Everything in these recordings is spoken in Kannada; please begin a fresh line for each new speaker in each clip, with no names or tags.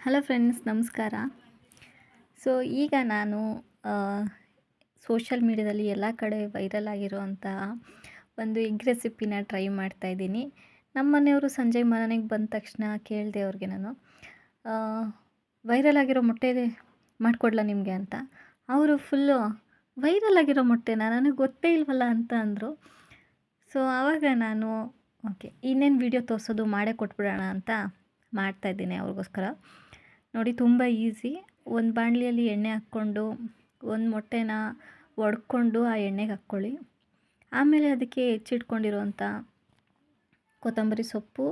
ಹಲೋ ಫ್ರೆಂಡ್ಸ್, ನಮಸ್ಕಾರ. ಸೊ ಈಗ ನಾನು ಸೋಷಲ್ ಮೀಡ್ಯಾದಲ್ಲಿ ಎಲ್ಲ ಕಡೆ ವೈರಲ್ ಆಗಿರುವಂತಹ ಒಂದು ಎಗ್ ರೆಸಿಪಿನ ಟ್ರೈ ಮಾಡ್ತಾಯಿದ್ದೀನಿ. ನಮ್ಮ ಮನೆಯವರು ಸಂಜೆ ಮನೆಗೆ ಬಂದ ತಕ್ಷಣ ಕೇಳಿದೆ ಅವ್ರಿಗೆ ನಾನು ವೈರಲ್ ಆಗಿರೋ ಮೊಟ್ಟೆ ಮಾಡಿಕೊಡ್ಲಾ ನಿಮಗೆ ಅಂತ. ಅವರು ಫುಲ್ಲು ವೈರಲ್ ಆಗಿರೋ ಮೊಟ್ಟೆನಾ, ನನಗೆ ಗೊತ್ತೇ ಇಲ್ವಲ್ಲ ಅಂತ ಅಂದರು. ಸೊ ಆವಾಗ ನಾನು ಓಕೆ, ಇನ್ನೇನು ವೀಡಿಯೋ ತೋರಿಸೋದು, ಮಾಡೇ ಕೊಟ್ಬಿಡೋಣ ಅಂತ ಮಾಡ್ತಾಯಿದ್ದೀನಿ ಅವ್ರಿಗೋಸ್ಕರ. ನೋಡಿ, ತುಂಬ ಈಸಿ. ಒಂದು ಬಾಣಲಿಯಲ್ಲಿ ಎಣ್ಣೆ ಹಾಕ್ಕೊಂಡು ಒಂದು ಮೊಟ್ಟೆನ ಒಡ್ಕೊಂಡು ಆ ಎಣ್ಣೆಗೆ ಹಾಕ್ಕೊಳ್ಳಿ. ಆಮೇಲೆ ಅದಕ್ಕೆ ಹೆಚ್ಚಿಟ್ಕೊಂಡಿರುವಂಥ ಕೊತ್ತಂಬರಿ ಸೊಪ್ಪು,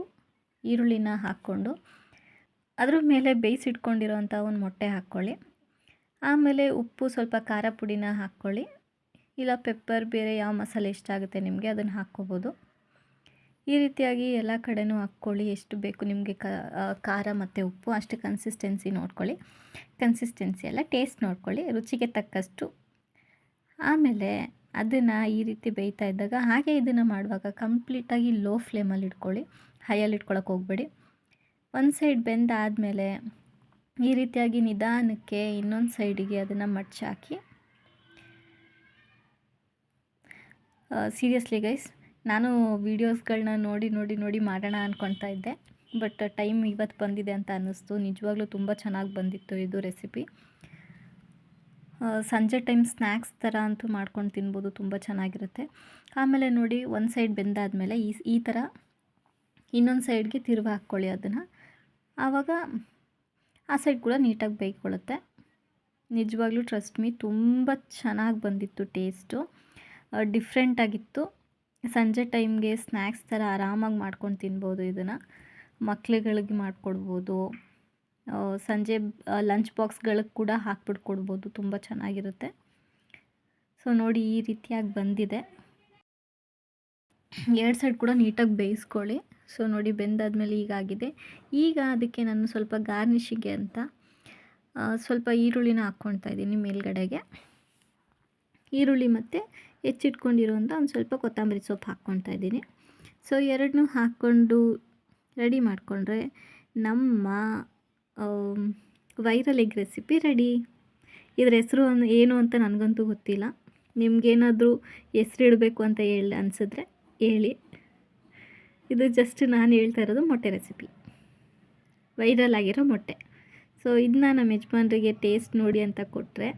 ಈರುಳ್ಳಿನ ಹಾಕ್ಕೊಂಡು ಅದ್ರ ಮೇಲೆ ಬೇಯಿಸಿಟ್ಕೊಂಡಿರೋಂಥ ಒಂದು ಮೊಟ್ಟೆ ಹಾಕ್ಕೊಳ್ಳಿ. ಆಮೇಲೆ ಉಪ್ಪು, ಸ್ವಲ್ಪ ಖಾರ ಪುಡಿನ ಹಾಕ್ಕೊಳ್ಳಿ. ಇಲ್ಲ ಪೆಪ್ಪರ್, ಬೇರೆ ಯಾವ ಮಸಾಲೆ ಇಷ್ಟ ಆಗುತ್ತೆ ನಿಮಗೆ ಅದನ್ನು ಹಾಕ್ಕೋಬೋದು. ಈ ರೀತಿಯಾಗಿ ಎಲ್ಲ ಕಡೆನೂ ಹಾಕ್ಕೊಳ್ಳಿ. ಎಷ್ಟು ಬೇಕು ನಿಮಗೆ ಖಾರ ಮತ್ತು ಉಪ್ಪು ಅಷ್ಟು ಕನ್ಸಿಸ್ಟೆನ್ಸಿ ನೋಡ್ಕೊಳ್ಳಿ. ಕನ್ಸಿಸ್ಟೆನ್ಸಿ ಎಲ್ಲ ಟೇಸ್ಟ್ ನೋಡ್ಕೊಳ್ಳಿ, ರುಚಿಗೆ ತಕ್ಕಷ್ಟು. ಆಮೇಲೆ ಅದನ್ನು ಈ ರೀತಿ ಬೇಯ್ತಾ ಇದ್ದಾಗ, ಹಾಗೆ ಇದನ್ನು ಮಾಡುವಾಗ ಕಂಪ್ಲೀಟಾಗಿ ಲೋ ಫ್ಲೇಮಲ್ಲಿ ಇಟ್ಕೊಳ್ಳಿ, ಹೈಯಲ್ಲಿ ಇಟ್ಕೊಳ್ಳೋಕೆ ಹೋಗಬೇಡಿ. ಒಂದು ಸೈಡ್ ಬೆಂದಾದಮೇಲೆ ಈ ರೀತಿಯಾಗಿ ನಿಧಾನಕ್ಕೆ ಇನ್ನೊಂದು ಸೈಡಿಗೆ ಅದನ್ನು ಮಡ್ಚಾಕಿ. ಸೀರಿಯಸ್ಲಿ ಗೈಸ್, ನಾನು ವೀಡಿಯೋಸ್ಗಳನ್ನ ನೋಡಿ ಮಾಡೋಣ ಅಂದ್ಕೊಳ್ತಾ ಇದ್ದೆ. ಬಟ್ ಟೈಮ್ ಇವತ್ತು ಬಂದಿದೆ ಅಂತ ಅನ್ನಿಸ್ತು. ನಿಜವಾಗ್ಲೂ ತುಂಬ ಚೆನ್ನಾಗಿ ಬಂದಿತ್ತು ಇದು ರೆಸಿಪಿ. ಸಂಜೆ ಟೈಮ್ ಸ್ನ್ಯಾಕ್ಸ್ ಥರ ಅಂತೂ ಮಾಡ್ಕೊಂಡು ತಿನ್ಬೋದು, ತುಂಬ ಚೆನ್ನಾಗಿರುತ್ತೆ. ಆಮೇಲೆ ನೋಡಿ, ಒಂದು ಸೈಡ್ ಬೆಂದಾದಮೇಲೆ ಈ ಥರ ಇನ್ನೊಂದು ಸೈಡ್ಗೆ ತಿರುವು ಹಾಕ್ಕೊಳ್ಳಿ ಅದನ್ನು. ಆವಾಗ ಆ ಸೈಡ್ ಕೂಡ ನೀಟಾಗಿ ಬೇಯ್ಕೊಳ್ಳುತ್ತೆ. ನಿಜವಾಗ್ಲೂ ಟ್ರಸ್ಟ್ ಮೀ, ತುಂಬ ಚೆನ್ನಾಗಿ ಬಂದಿತ್ತು. ಟೇಸ್ಟು ಡಿಫ್ರೆಂಟಾಗಿತ್ತು. ಸಂಜೆ ಟೈಮ್ಗೆ ಸ್ನ್ಯಾಕ್ಸ್ ಥರ ಆರಾಮಾಗಿ ಮಾಡ್ಕೊಂಡು ತಿನ್ಬೋದು. ಇದನ್ನು ಮಕ್ಳುಗಳಿಗೆ ಮಾಡಿಕೊಡ್ಬೋದು. ಸಂಜೆ ಲಂಚ್ ಬಾಕ್ಸ್ಗಳಿಗೆ ಕೂಡ ಹಾಕ್ಬಿಟ್ಟು ಕೊಡ್ಬೋದು, ತುಂಬ ಚೆನ್ನಾಗಿರುತ್ತೆ. ಸೊ ನೋಡಿ, ಈ ರೀತಿಯಾಗಿ ಬಂದಿದೆ. ಎರಡು ಸೈಡ್ ಕೂಡ ನೀಟಾಗಿ ಬೇಯಿಸ್ಕೊಳ್ಳಿ. ಸೊ ನೋಡಿ, ಬೆಂದಾದ್ಮೇಲೆ ಹೀಗಾಗಿದೆ. ಈಗ ಅದಕ್ಕೆ ನಾನು ಸ್ವಲ್ಪ ಗಾರ್ನಿಷಿಗೆ ಅಂತ ಸ್ವಲ್ಪ ಈರುಳ್ಳಿನ ಹಾಕ್ಕೊಳ್ತಾ ಇದ್ದೀನಿ ಮೇಲ್ಗಡೆಗೆ. ಈರುಳ್ಳಿ ಮತ್ತು ಹೆಚ್ಚಿಟ್ಕೊಂಡಿರುವಂಥ ಒಂದು ಸ್ವಲ್ಪ ಕೊತ್ತಂಬರಿ ಸೊಪ್ಪು ಹಾಕ್ಕೊಳ್ತಾ ಇದ್ದೀನಿ. ಸೊ ಎರಡನ್ನೂ ಹಾಕ್ಕೊಂಡು ರೆಡಿ ಮಾಡಿಕೊಂಡ್ರೆ ನಮ್ಮ ವೈರಲ್ ಎಗ್ ರೆಸಿಪಿ ರೆಡಿ. ಇದ್ರ ಹೆಸರು ಏನು ಅಂತ ನನಗಂತೂ ಗೊತ್ತಿಲ್ಲ. ನಿಮಗೇನಾದರೂ ಹೆಸ್ರು ಇಡಬೇಕು ಅಂತ ಅನಿಸಿದ್ರೆ ಹೇಳಿ. ಇದು ಜಸ್ಟ್ ನಾನು ಹೇಳ್ತಾ ಇರೋದು ಮೊಟ್ಟೆ ರೆಸಿಪಿ, ವೈರಲ್ ಆಗಿರೋ ಮೊಟ್ಟೆ. ಸೊ ಇದನ್ನ ನಮ್ಮ ಯಜಮಾನ್ರಿಗೆ ಟೇಸ್ಟ್ ನೋಡಿ ಅಂತ ಕೊಟ್ಟರೆ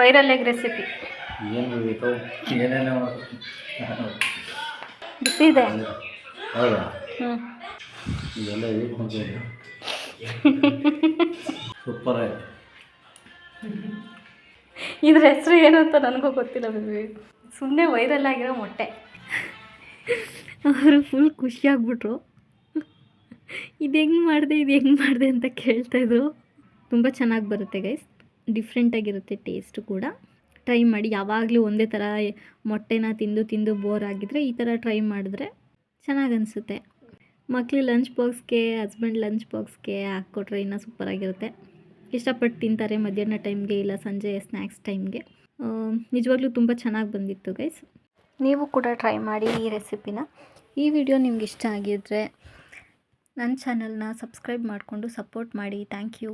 ವೈರಲ್ ಎಗ್ ರೆಸಿಪಿ ಬಿಸಿ ಇದೆ.
ಸೂಪರ್.
ಇದ್ರ ಹೆಸರು ಏನು ಅಂತ ನನಗೂ ಗೊತ್ತಿಲ್ಲ. ಸುಮ್ಮನೆ ವೈರಲ್ ಆಗಿರೋ ಮೊಟ್ಟೆ. ಅವರು ಫುಲ್ ಖುಷಿಯಾಗ್ಬಿಟ್ರು. ಇದು ಹೆಂಗೆ ಮಾಡಿದೆ ಅಂತ ಕೇಳ್ತಾಯಿದ್ರು. ತುಂಬ ಚೆನ್ನಾಗಿ ಬರುತ್ತೆ ಗೈಸ್, ಡಿಫ್ರೆಂಟಾಗಿರುತ್ತೆ ಟೇಸ್ಟು ಕೂಡ. ಟ್ರೈ ಮಾಡಿ. ಯಾವಾಗಲೂ ಒಂದೇ ಥರ ಮೊಟ್ಟೆನ ತಿಂದು ಬೋರ್ ಆಗಿದ್ದರೆ ಈ ಥರ ಟ್ರೈ ಮಾಡಿದ್ರೆ ಚೆನ್ನಾಗಿ ಅನಿಸುತ್ತೆ. ಮಕ್ಕಳು ಲಂಚ್ ಬಾಕ್ಸ್ಗೆ, ಹಸ್ಬೆಂಡ್ ಲಂಚ್ ಬಾಕ್ಸ್ಗೆ ಹಾಕ್ಕೊಟ್ರೆ ಇನ್ನೂ ಸೂಪರಾಗಿರುತ್ತೆ. ಇಷ್ಟಪಟ್ಟು ತಿಂತಾರೆ ಮಧ್ಯಾಹ್ನ ಟೈಮ್ಗೆ, ಇಲ್ಲ ಸಂಜೆ ಸ್ನ್ಯಾಕ್ಸ್ ಟೈಮ್ಗೆ. ನಿಜವಾಗ್ಲೂ ತುಂಬ ಚೆನ್ನಾಗಿ ಬಂದಿತ್ತು ಗೈಸ್. ನೀವು ಕೂಡ ಟ್ರೈ ಮಾಡಿ ಈ ರೆಸಿಪಿನ. ಈ ವಿಡಿಯೋ ನಿಮ್ಗೆ ಇಷ್ಟ ಆಗಿದ್ದರೆ ನನ್ನ ಚಾನಲ್ನ ಸಬ್ಸ್ಕ್ರೈಬ್ ಮಾಡಿಕೊಂಡು ಸಪೋರ್ಟ್ ಮಾಡಿ. Thank you.